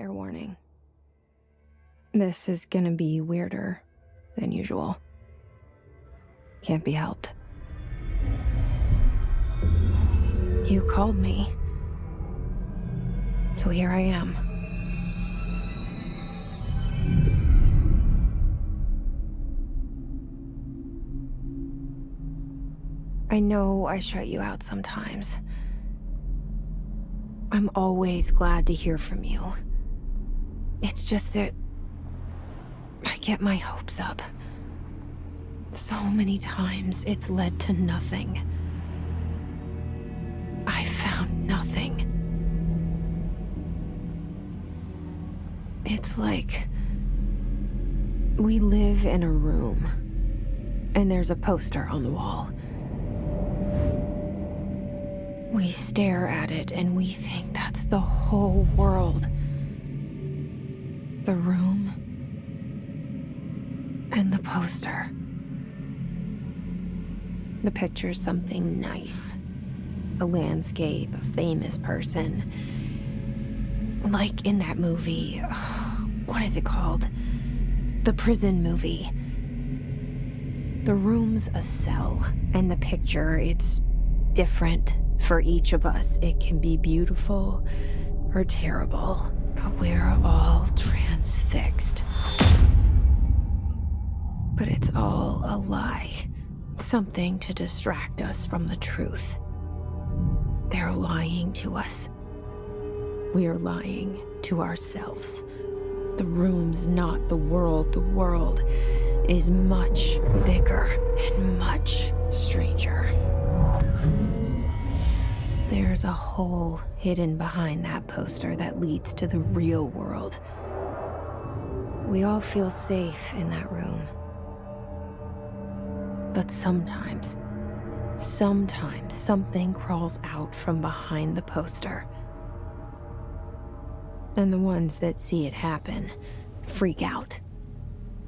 Fair warning. This is gonna be weirder than usual. Can't be helped. You called me. So here I am. I know I shut you out sometimes. I'm always glad to hear from you. It's just that I get my hopes up. So many times it's led to nothing. I found nothing. It's like we live in a room, and there's a poster on the wall. We stare at it and we think that's the whole world. The room and the poster. The picture's something nice. A landscape, a famous person. Like in that movie, what is it called? The prison movie. The room's a cell, and the picture, it's different for each of us. It can be beautiful or terrible, but we're all transfixed. But it's all a lie. Something to distract us from the truth. They're lying to us. We're lying to ourselves. The room's not the world. The world is much bigger and much stranger. There's a hole hidden behind that poster that leads to the real world. We all feel safe in that room. But sometimes something crawls out from behind the poster. And the ones that see it happen freak out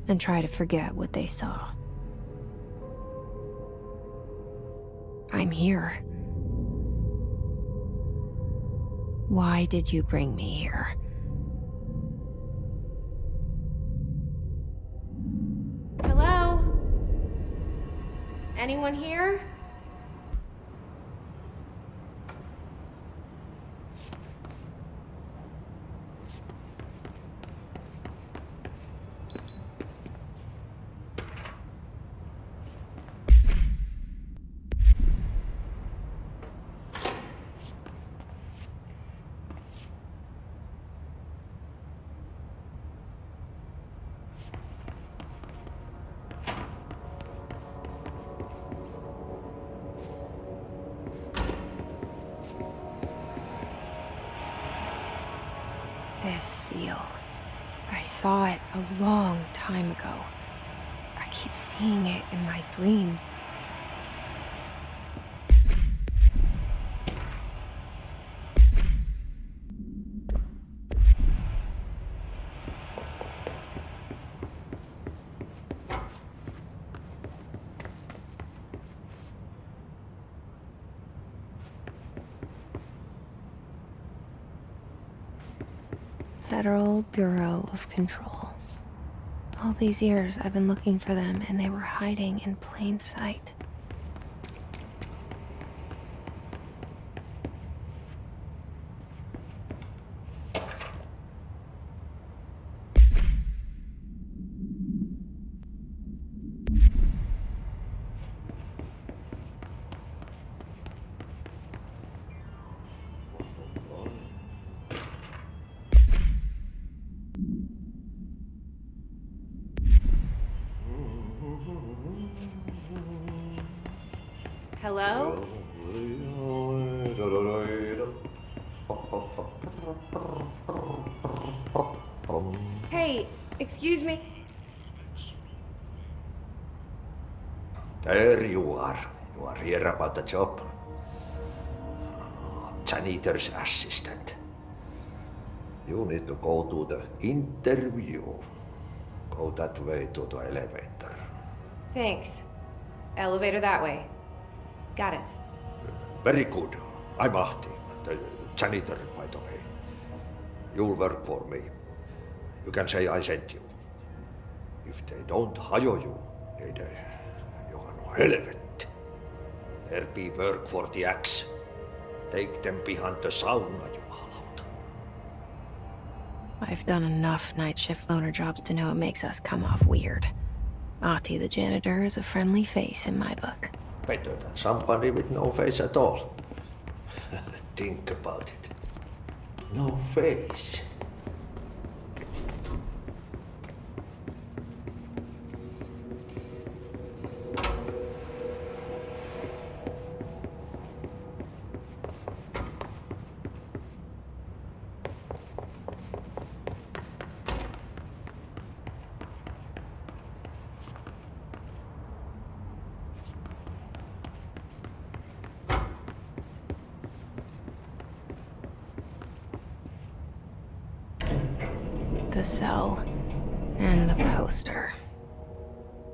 and try to forget what they saw. I'm here. Why did you bring me here? Hello? Anyone here? This seal. I saw it a long time ago. I keep seeing it in my dreams. Federal Bureau of Control. All these years I've been looking for them, and they were hiding in plain sight. Hello? Hey, excuse me. There you are. You are here about the job. Janitor's assistant. You need to go to the interview. Go that way to the elevator. Thanks. Elevator that way. Got it. Very good. I'm Ahti, the janitor, by the way. You'll work for me. You can say I sent you. If they don't hire you, niin johan on helvetti. There be work for the axe. Take them behind the sauna, jumalauta. I've done enough night shift loner jobs to know it makes us come off weird. Ahti the janitor is a friendly face in my book. Better than somebody with no face at all. Think about it. No face. The cell and the poster.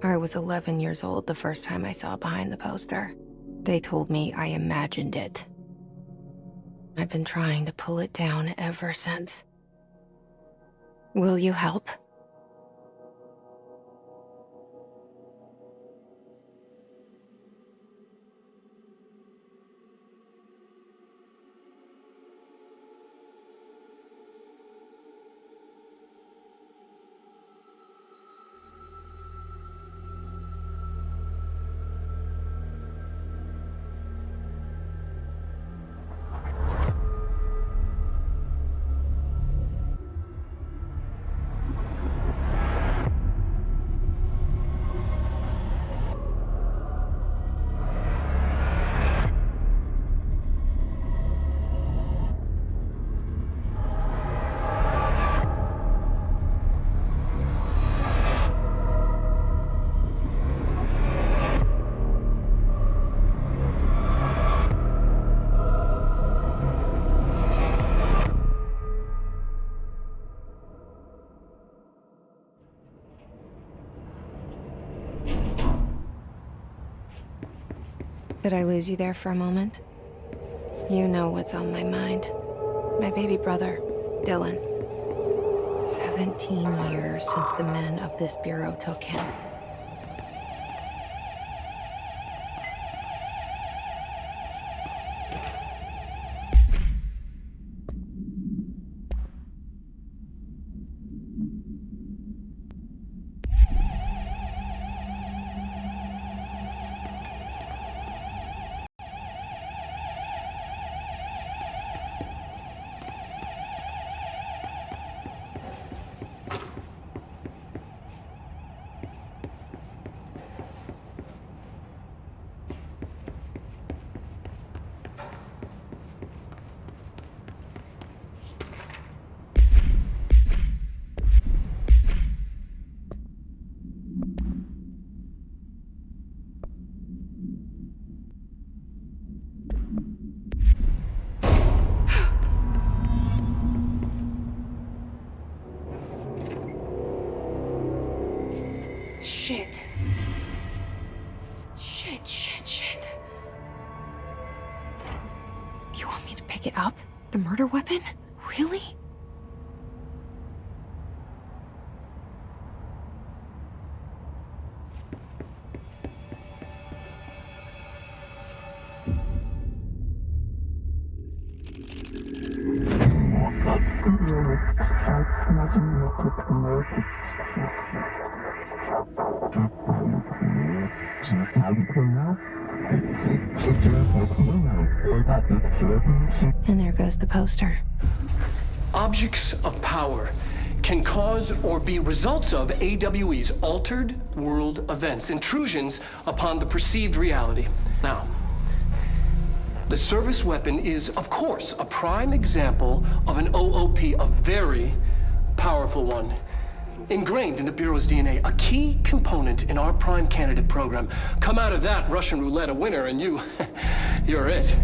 I was 11 years old the first time I saw behind the poster. They told me I imagined it. I've been trying to pull it down ever since. Will you help? Did I lose you there for a moment? You know what's on my mind. My baby brother, Dylan. 17 years since the men of this bureau took him. Shit. Shit. You want me to pick it up? The murder weapon? Really? And there goes the poster. Objects of power can cause or be results of AWE's altered world events, intrusions upon the perceived reality. Now, the service weapon is, of course, a prime example of an OOP, a very powerful one. Ingrained in the Bureau's DNA, a key component in our prime candidate program. Come out of that Russian roulette a winner and you're it.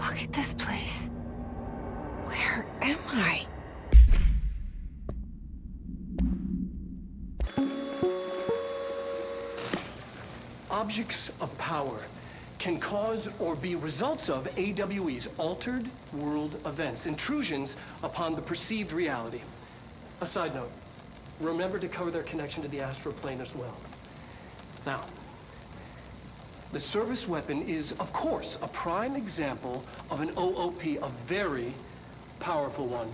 Look at this place. Where am I? objects of power can cause or be results of AWE's altered world events, intrusions upon the perceived reality. A side note, remember to cover their connection to the astral plane as well. Now, the service weapon is, of course, a prime example of an OOP, a very powerful one.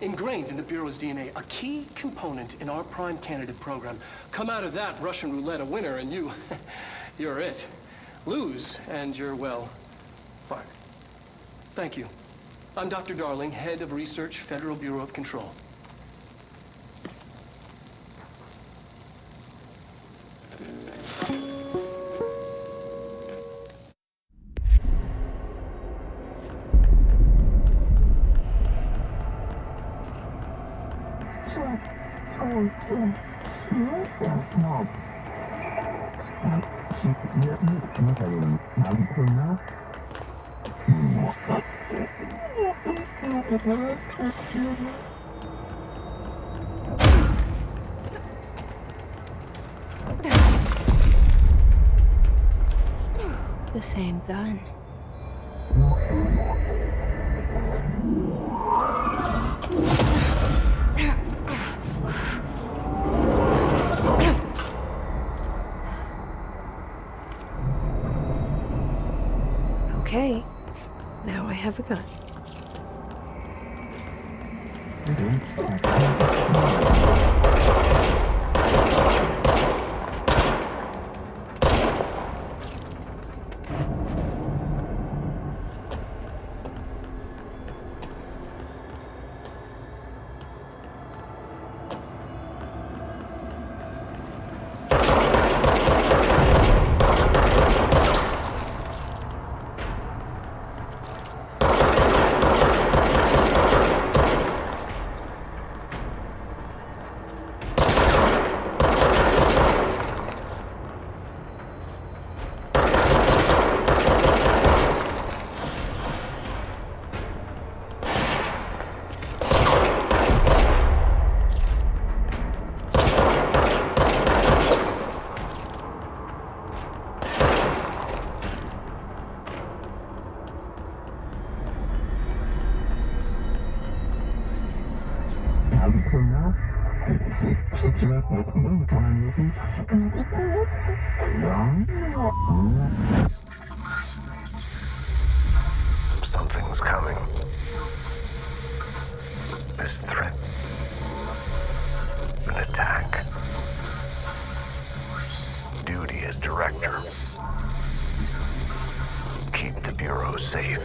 Ingrained in the Bureau's DNA, a key component in our prime candidate program. Come out of that Russian roulette a winner and you're it. Lose and you're, well, fired. Thank you. I'm Dr. Darling, Head of Research, Federal Bureau of Control. The same gun. Okay, now I have a gun. Something's coming. This threat. An attack. Duty as director. Keep the Bureau safe.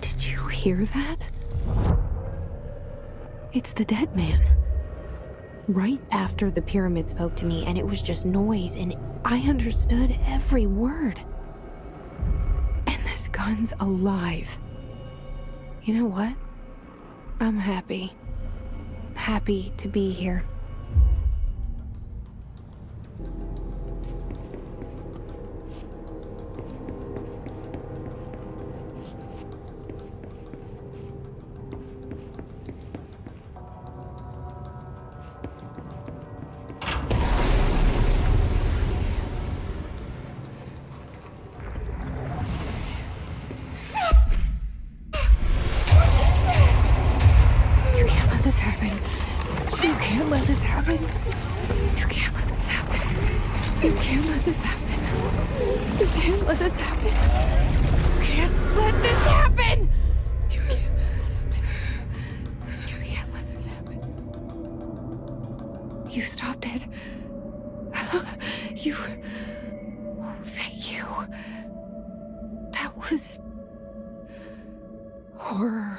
Did you hear that? It's the dead man. Right after the pyramid spoke to me, and it was just noise, and I understood every word. And this gun's alive. You know what? I'm happy. Happy to be here. This happen. You can't let this happen. You can't let this happen. You can't let this happen. You can't let this happen. You can't let this happen. You can't let this happen. You can't let this happen. You stopped it. You. Oh, thank you. That was horror.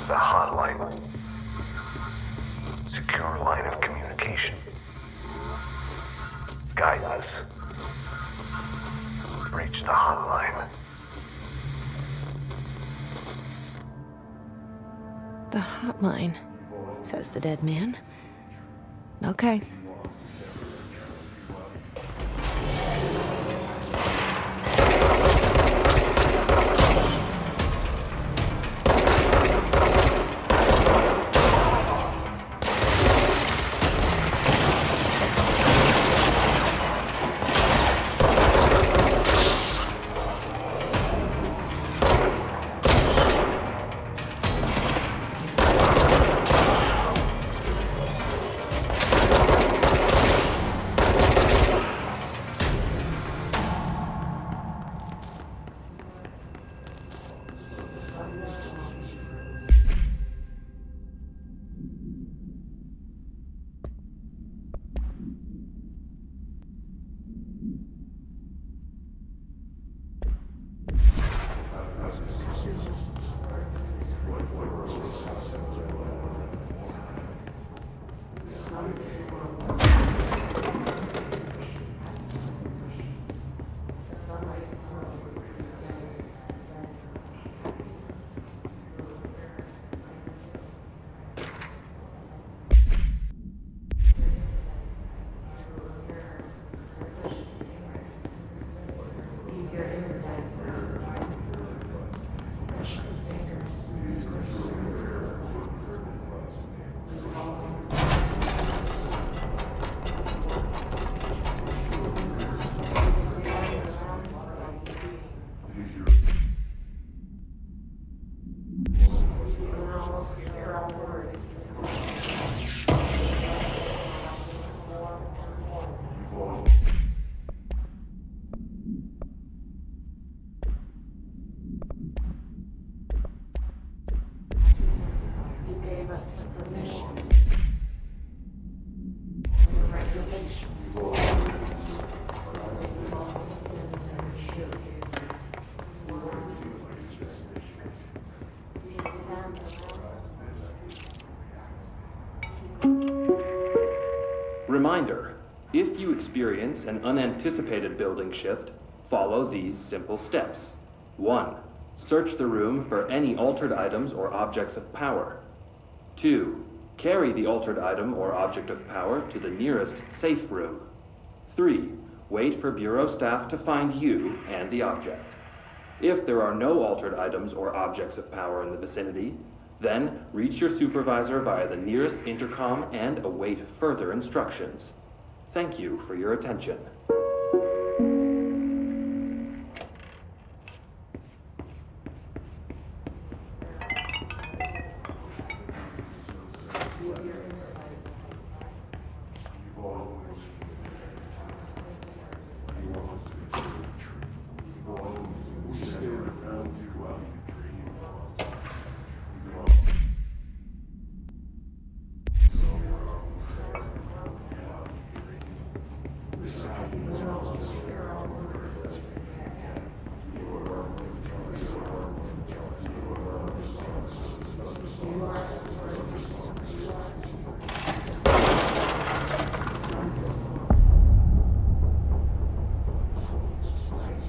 The hotline. Secure line of communication. Guidance. Reach the hotline. The hotline, says the dead man. Okay. Reminder, if you experience an unanticipated building shift, follow these simple steps. 1. Search the room for any altered items or objects of power. 2. Carry the altered item or object of power to the nearest safe room. 3. Wait for Bureau staff to find you and the object. If there are no altered items or objects of power in the vicinity, then reach your supervisor via the nearest intercom and await further instructions. Thank you for your attention.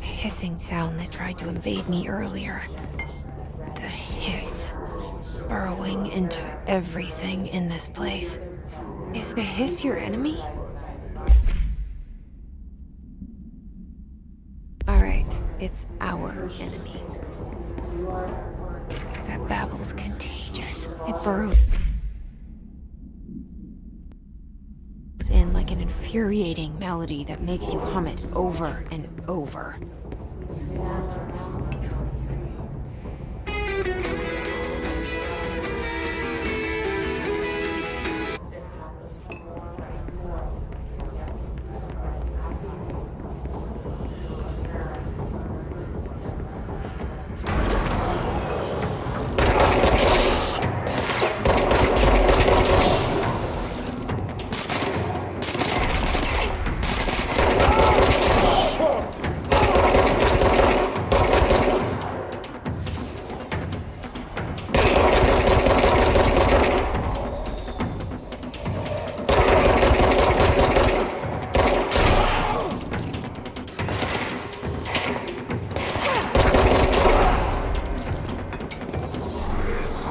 Hissing sound that tried to invade me earlier. The hiss, burrowing into everything in this place. Is the hiss your enemy? Alright, it's our enemy. That babble's contagious. It burrows in like an infuriating melody that makes you hum it over and over.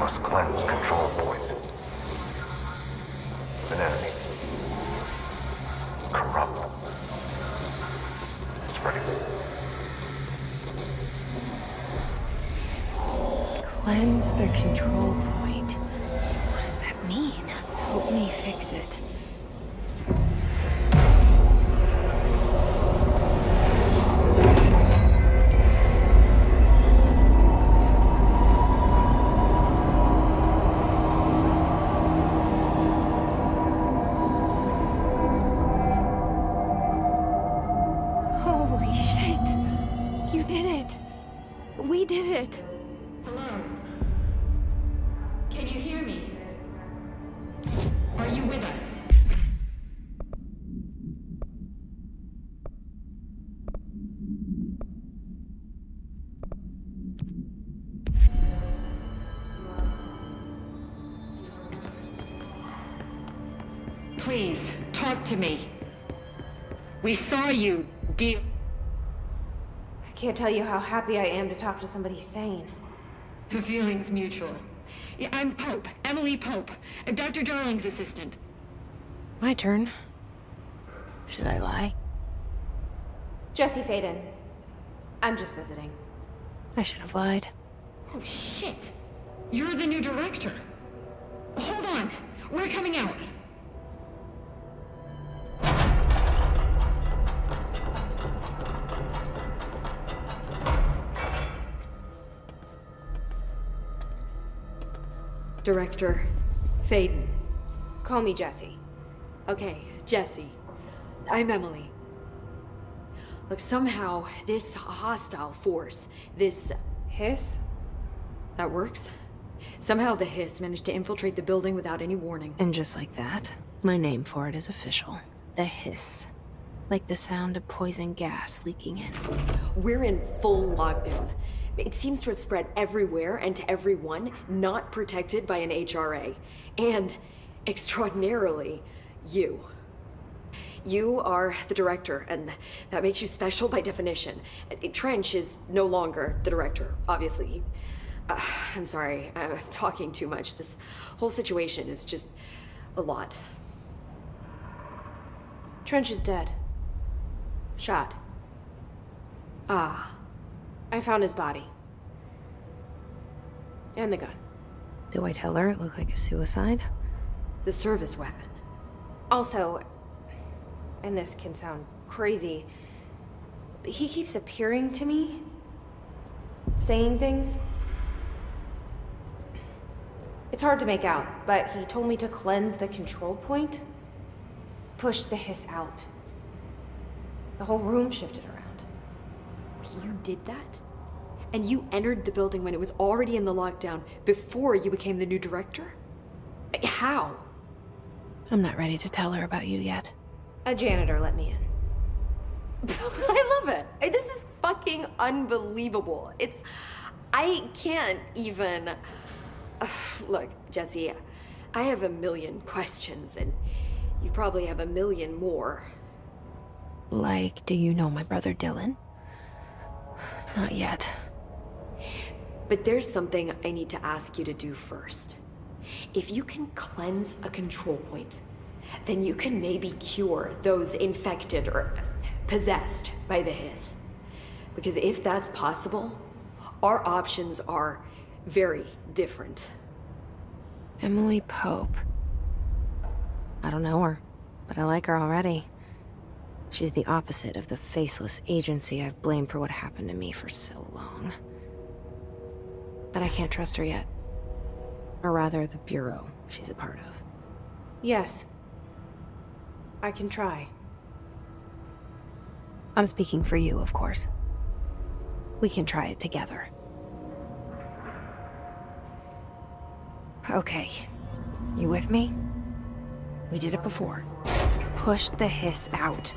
must cleanse control points. An enemy. Corrupt. Spreading. Cleanse the control point. What does that mean? Help me fix it. Holy shit! You did it! We did it! Hello? Can you hear me? Are you with us? Please, talk to me. We saw you, dear. I can't tell you how happy I am to talk to somebody sane. The feeling's mutual. Yeah, I'm Pope, Emily Pope, Dr. Darling's assistant. My turn. Should I lie? Jesse Faden. I'm just visiting. I should have lied. Oh, shit. You're the new director. Hold on. We're coming out. Director Faden. Call me Jesse. Okay, Jesse. I'm Emily. Look, somehow this hostile force, this... Hiss? that works? Somehow the hiss managed to infiltrate the building without any warning. And just like that, my name for it is official. The hiss. Like the sound of poison gas leaking in. We're in full lockdown. It seems to have spread everywhere and to everyone not protected by an HRA. And, extraordinarily, you. You are the director, and that makes you special by definition. Trench is no longer the director, obviously. I'm sorry, I'm talking too much. This whole situation is just a lot. Trench is dead. Shot. Ah. I found his body. And the gun. Do I tell her it looked like a suicide? The service weapon. Also, and this can sound crazy, but he keeps appearing to me, saying things. It's hard to make out, but he told me to cleanse the control point, push the hiss out. The whole room shifted around. You did that? And you entered the building when it was already in the lockdown before you became the new director? How? I'm not ready to tell her about you yet. A janitor let me in. I love it. This is fucking unbelievable. I can't even... Look, Jesse, I have a million questions, and you probably have a million more. Like, do you know my brother Dylan? Not yet. But there's something I need to ask you to do first. If you can cleanse a control point, then you can maybe cure those infected or possessed by the hiss. Because if that's possible, our options are very different. Emily Pope. I don't know her, but I like her already. She's the opposite of the faceless agency I've blamed for what happened to me for so long. But I can't trust her yet. Or rather, the bureau she's a part of. Yes. I can try. I'm speaking for you, of course. We can try it together. Okay. You with me? We did it before. Push the hiss out.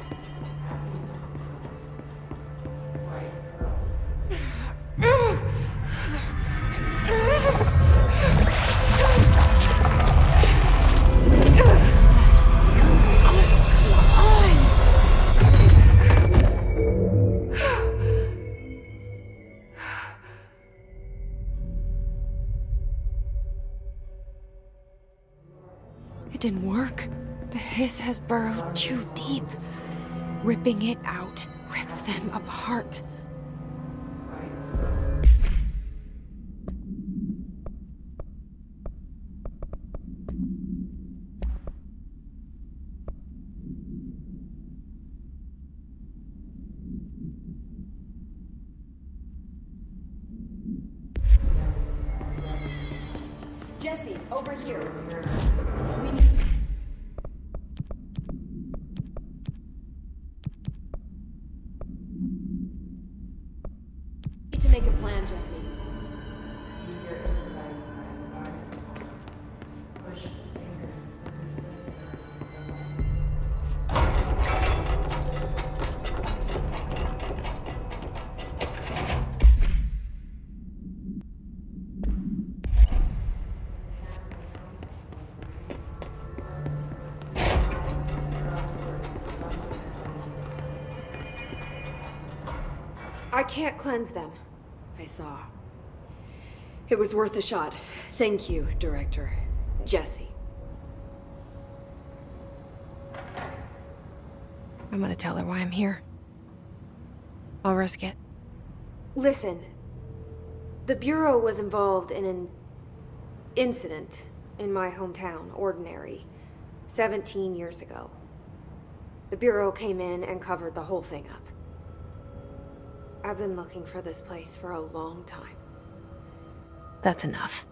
It didn't work. The hiss has burrowed too deep. Ripping it out rips them apart. Jesse, over here. We need to make a plan, Jesse. I can't cleanse them. I saw. It was worth a shot. Thank you, Director. Jesse. I'm gonna tell her why I'm here. I'll risk it. Listen, the Bureau was involved in an incident in my hometown, Ordinary, 17 years ago. The Bureau came in and covered the whole thing up. I've been looking for this place for a long time. That's enough.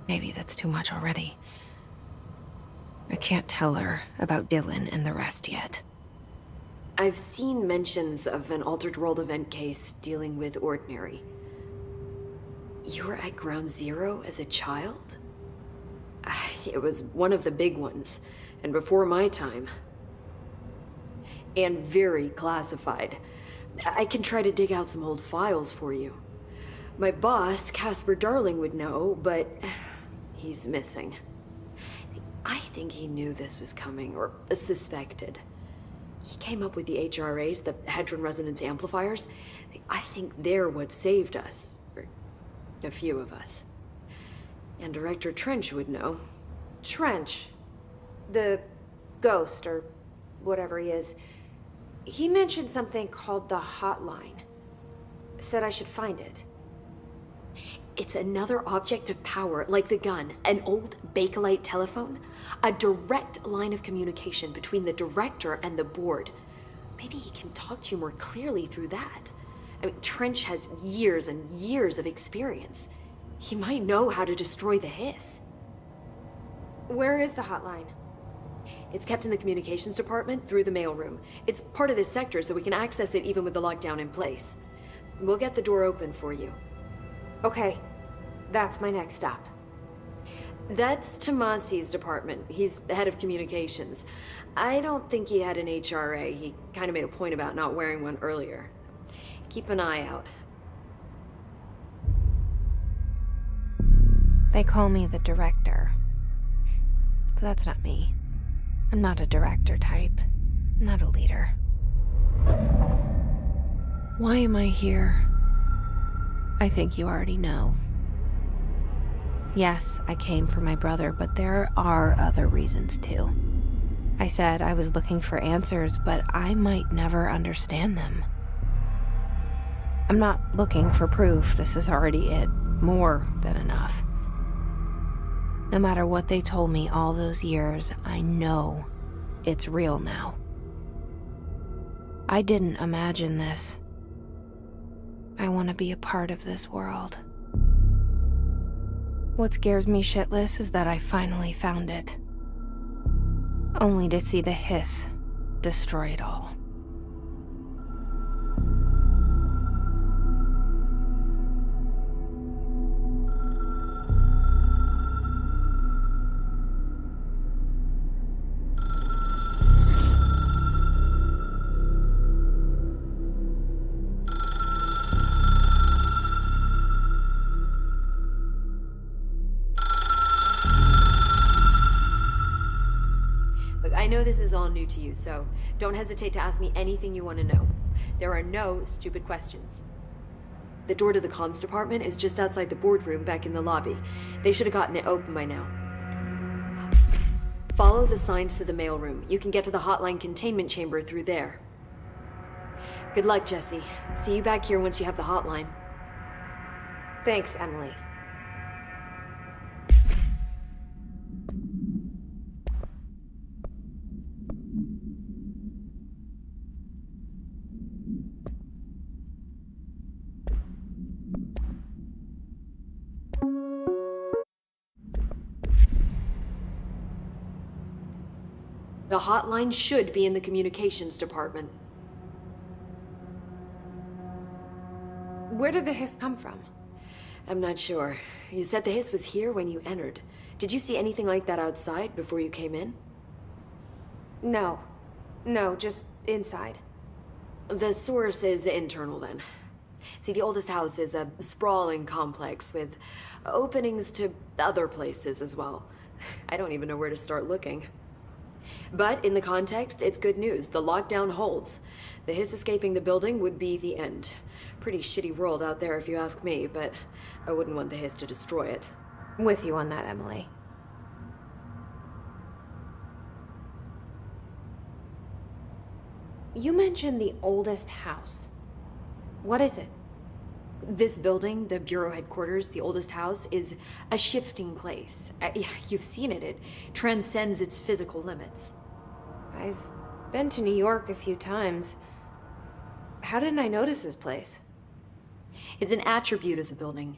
Maybe that's too much already. I can't tell her about Dylan and the rest yet. I've seen mentions of an Altered World event case dealing with Ordinary. You were at Ground Zero as a child? It was one of the big ones, and before my time. And very classified. I can try to dig out some old files for you. My boss, Casper Darling, would know, but he's missing. I think he knew this was coming, or suspected. He came up with the HRAs, the Hadron Resonance Amplifiers. I think they're what saved us, or a few of us. And Director Trench would know. Trench, the ghost, or whatever he is, he mentioned something called the Hotline. Said I should find it. It's another object of power, like the gun, an old Bakelite telephone, a direct line of communication between the director and the board. Maybe he can talk to you more clearly through that. I mean, Trench has years and years of experience. He might know how to destroy the hiss. Where is the hotline? It's kept in the communications department through the mailroom. It's part of this sector, so we can access it even with the lockdown in place. We'll get the door open for you. Okay, that's my next stop. That's Tomasi's department. He's the head of communications. I don't think he had an HRA. He kind of made a point about not wearing one earlier. Keep an eye out. They call me the director. But that's not me. I'm not a director type. I'm not a leader. Why am I here? I think you already know. Yes, I came for my brother, but there are other reasons too. I said I was looking for answers, but I might never understand them. I'm not looking for proof. This is already it. More than enough. No matter what they told me all those years, I know it's real now. I didn't imagine this. I want to be a part of this world. What scares me shitless is that I finally found it. Only to see the hiss destroy it all. I know this is all new to you, so don't hesitate to ask me anything you want to know. There are no stupid questions. The door to the comms department is just outside the boardroom back in the lobby. They should have gotten it open by now. Follow the signs to the mailroom. You can get to the hotline containment chamber through there. Good luck, Jesse. See you back here once you have the hotline. Thanks, Emily. The hotline should be in the communications department. Where did the hiss come from? I'm not sure. You said the hiss was here when you entered. Did you see anything like that outside before you came in? No. No, just inside. The source is internal then. See, the oldest house is a sprawling complex with openings to other places as well. I don't even know where to start looking. But in the context, it's good news. The lockdown holds. The hiss escaping the building would be the end. Pretty shitty world out there if you ask me, but I wouldn't want the hiss to destroy it. With you on that, Emily. You mentioned the oldest house. What is it? This building, the Bureau headquarters, the oldest house, is a shifting place. You've seen it. It transcends its physical limits. I've been to New York a few times. How didn't I notice this place? It's an attribute of the building.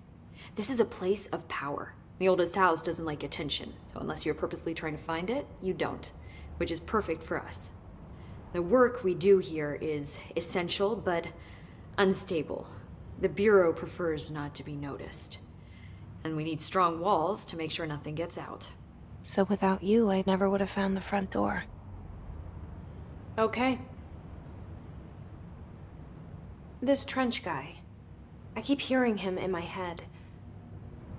This is a place of power. The oldest house doesn't like attention, so unless you're purposely trying to find it, you don't, which is perfect for us. The work we do here is essential, but unstable. The Bureau prefers not to be noticed. And we need strong walls to make sure nothing gets out. So without you, I never would have found the front door. Okay. This Trench guy. I keep hearing him in my head.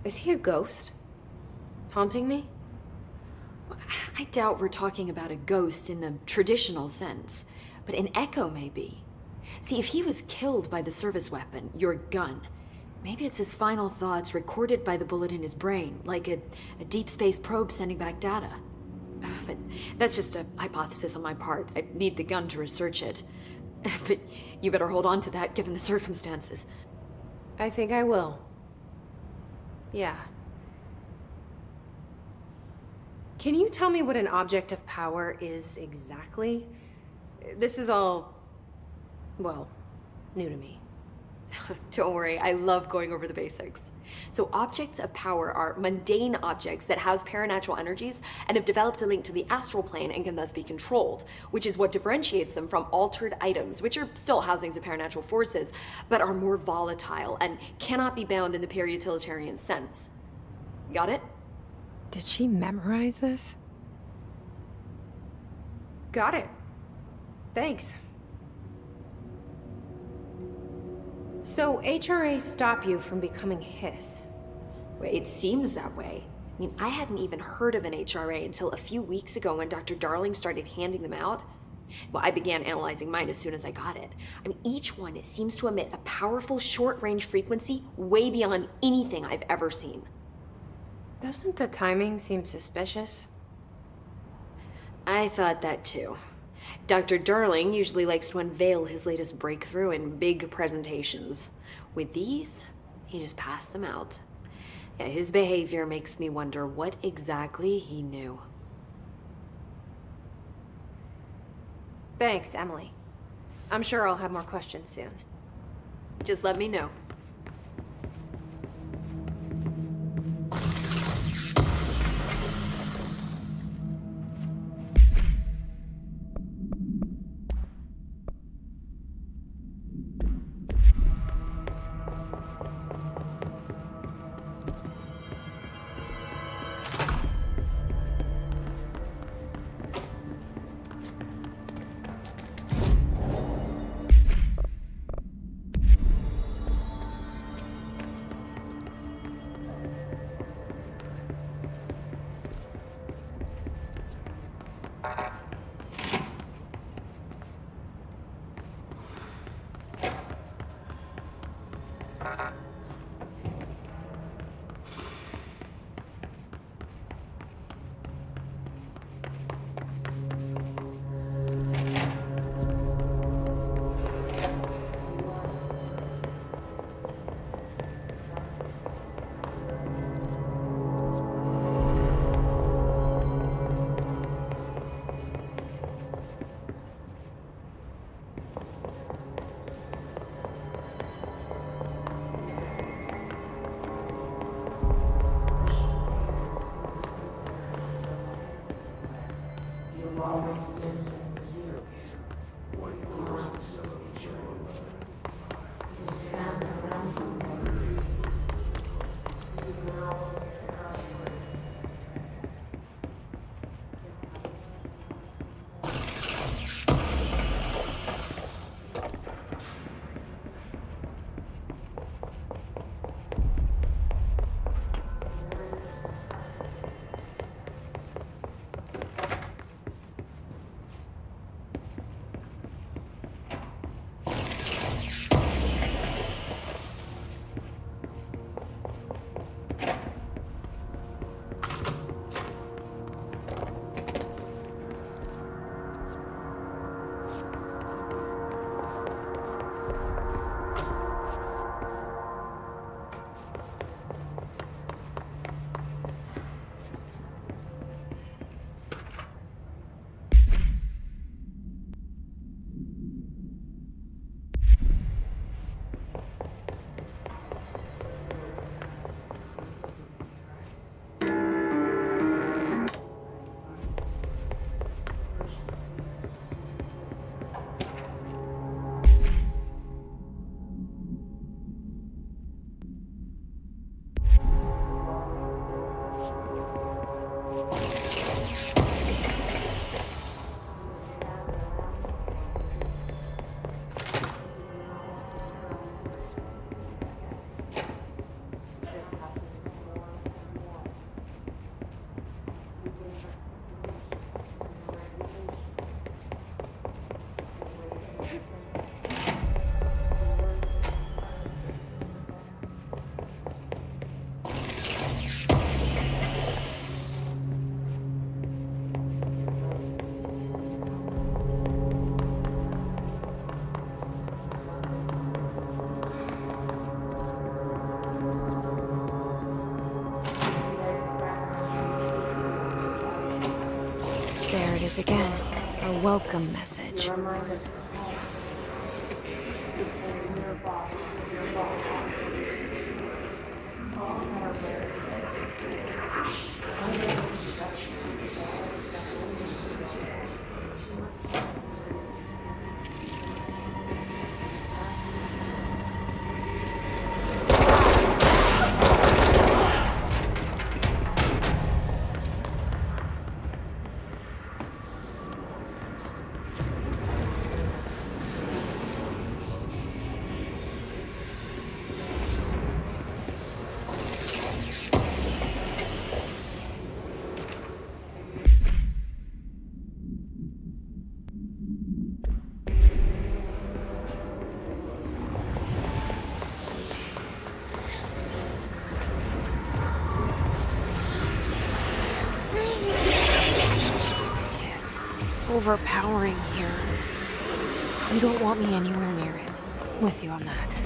Is he a ghost? Haunting me? I doubt we're talking about a ghost in the traditional sense, but an echo maybe. See, if he was killed by the service weapon, your gun, maybe it's his final thoughts recorded by the bullet in his brain, like a deep space probe sending back data. But that's just a hypothesis on my part. I'd need the gun to research it. But you better hold on to that given the circumstances. I think I will. Yeah. Can you tell me what an object of power is exactly? This is all, well, new to me. Don't worry, I love going over the basics. So objects of power are mundane objects that house paranatural energies and have developed a link to the astral plane and can thus be controlled, which is what differentiates them from altered items, which are still housings of paranatural forces, but are more volatile and cannot be bound in the peri-utilitarian sense. Got it? Did she memorize this? Got it. Thanks. So HRA stop you from becoming Hiss? Well, it seems that way. I mean, I hadn't even heard of an HRA until a few weeks ago when Dr. Darling started handing them out. Well, I began analyzing mine as soon as I got it. I mean, each one seems to emit a powerful short-range frequency way beyond anything I've ever seen. Doesn't the timing seem suspicious? I thought that too. Dr. Darling usually likes to unveil his latest breakthrough in big presentations. With these, he just passed them out. Yeah, his behavior makes me wonder what exactly he knew. Thanks, Emily. I'm sure I'll have more questions soon. Just let me know. There it is again. A welcome message. Overpowering here. You don't want me anywhere near it. With you on that.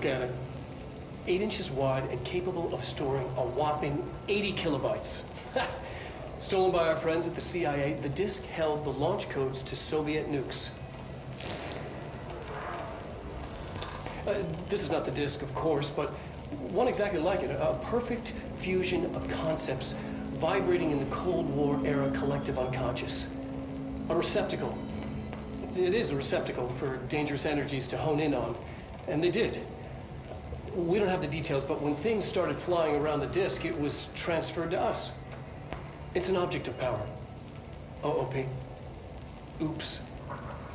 look at it. 8 inches wide and capable of storing a whopping 80 kilobytes. Stolen by our friends at the CIA, the disk held the launch codes to Soviet nukes. This is not the disk, of course, but one exactly like it. A perfect fusion of concepts vibrating in the Cold War era collective unconscious. A receptacle. It is a receptacle for dangerous energies to hone in on, and they did. We don't have the details, but when things started flying around the disk, it was transferred to us. It's an object of power. OOP. Oops.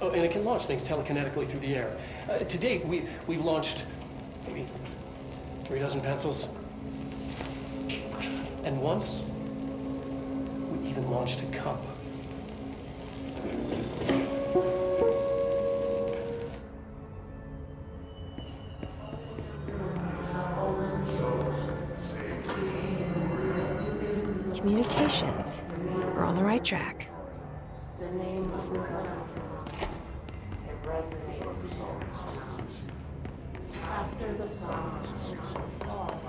Oh, and it can launch things telekinetically through the air. To date, we've launched maybe 3 dozen pencils. And once, we even launched a cup. Communications. We're on the right track. The name of the sun. It resonates so much. After the sun falls.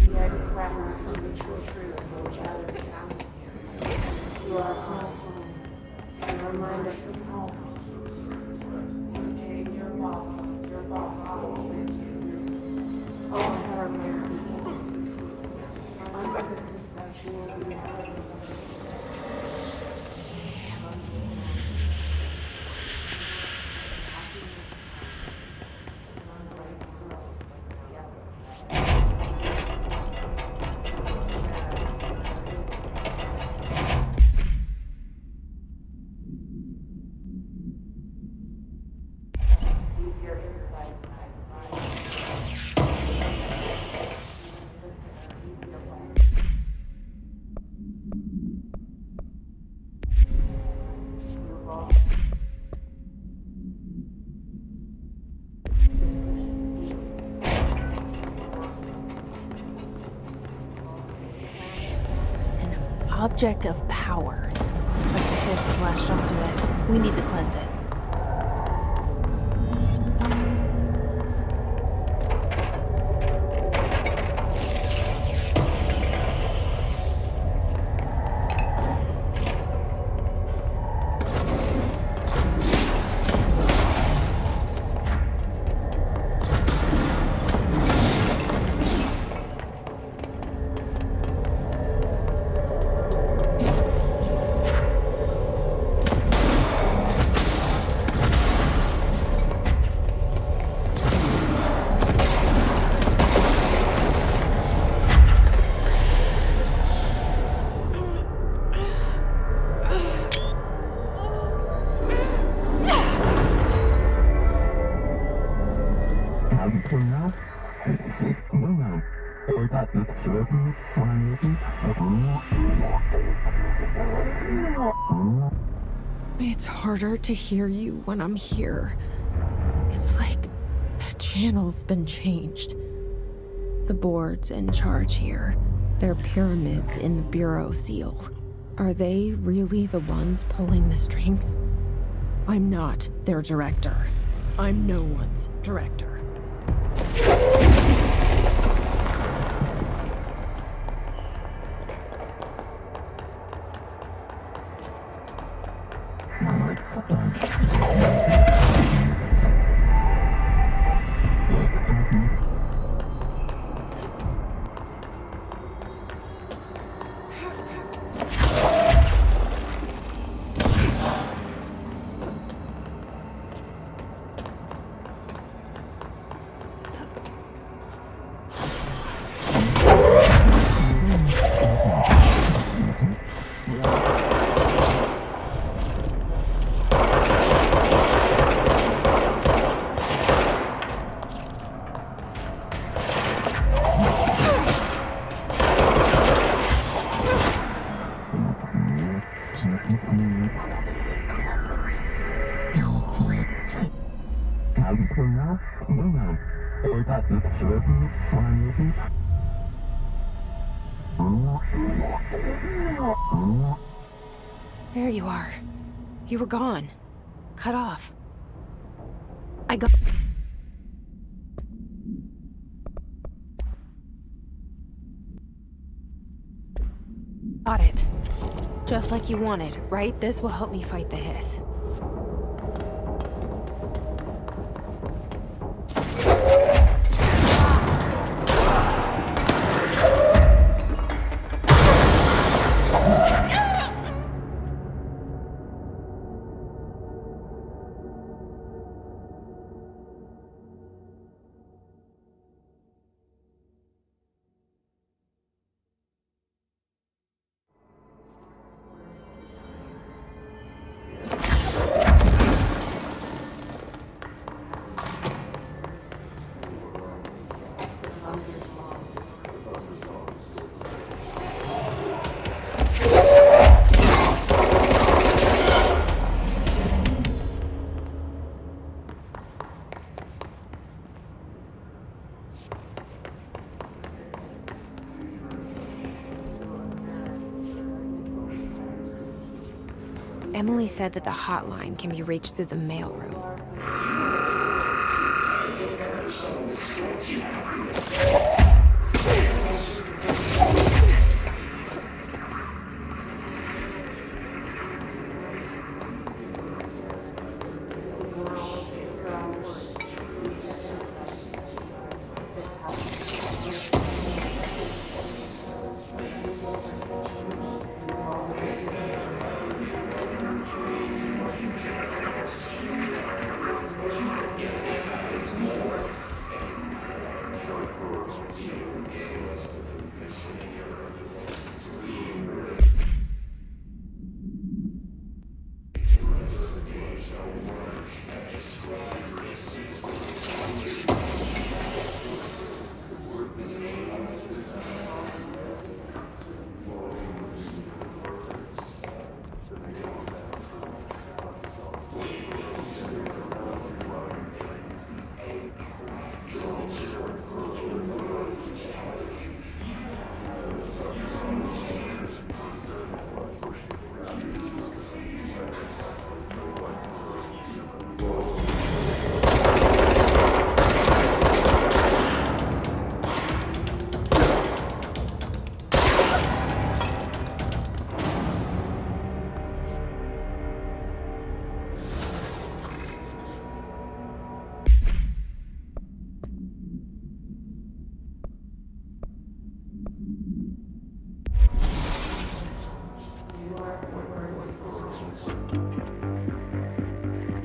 Yet cracks from the truth will gather down here. You are awesome. And remind us of home. And take your thoughts with you. Oh, Paramount, under the conceptual reality. Object of power. Looks like the hiss flashed onto it. We need to cleanse it. It's harder to hear you when I'm here. It's like the channel's been changed. The board's in charge here. They're pyramids in the Bureau seal. Are they really the ones pulling the strings? I'm not their director. I'm no one's director. There you are. You were gone. Cut off. I got... Got it. Just like you wanted, right? This will help me fight the hiss. Emily said that the hotline can be reached through the mailroom.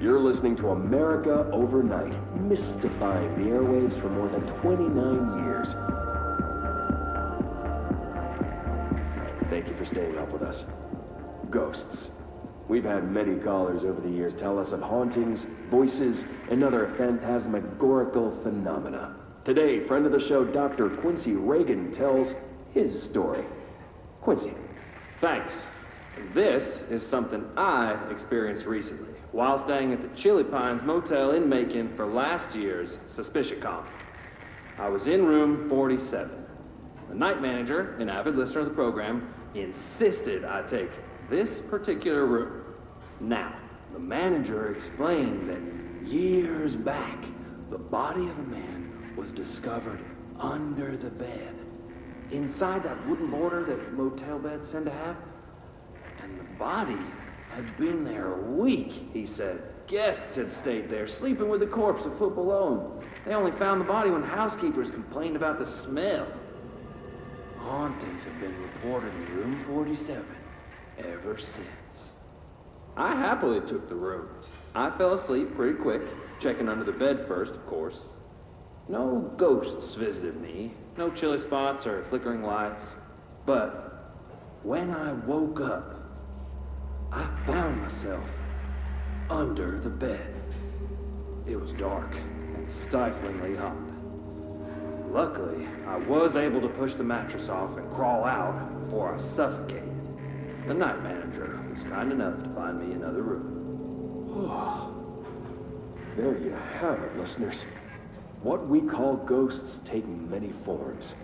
You're listening to America Overnight, mystifying the airwaves for more than 29 years. Thank you for staying up with us. Ghosts. We've had many callers over the years tell us of hauntings, voices, and other phantasmagorical phenomena. Today, friend of the show, Dr. Quincy Reagan, tells his story. Quincy. Thanks. This is something I experienced recently while staying at the Chili Pines Motel in Macon for last year's SuspiciaCon. I was in room 47. The night manager, an avid listener of the program, insisted I take this particular room. Now, the manager explained that years back, the body of a man was discovered under the bed, inside that wooden border that motel beds tend to have. And the body had been there a week, he said. Guests had stayed there, sleeping with the corpse a foot below them. They only found the body when housekeepers complained about the smell. Hauntings have been reported in room 47 ever since. I happily took the room. I fell asleep pretty quick, checking under the bed first, of course. No ghosts visited me, no chilly spots or flickering lights. But when I woke up, I found myself under the bed. It was dark and stiflingly hot. Luckily, I was able to push the mattress off and crawl out before I suffocated. The night manager was kind enough to find me another room. Oh, there you have it, listeners. What we call ghosts take many forms.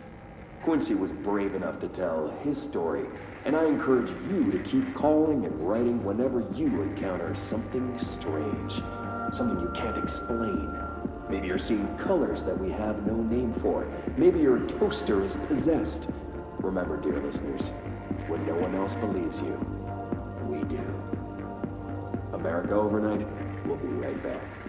Quincy was brave enough to tell his story, and I encourage you to keep calling and writing whenever you encounter something strange, something you can't explain. Maybe you're seeing colors that we have no name for. Maybe your toaster is possessed. Remember, dear listeners, when no one else believes you, we do. America Overnight will be right back.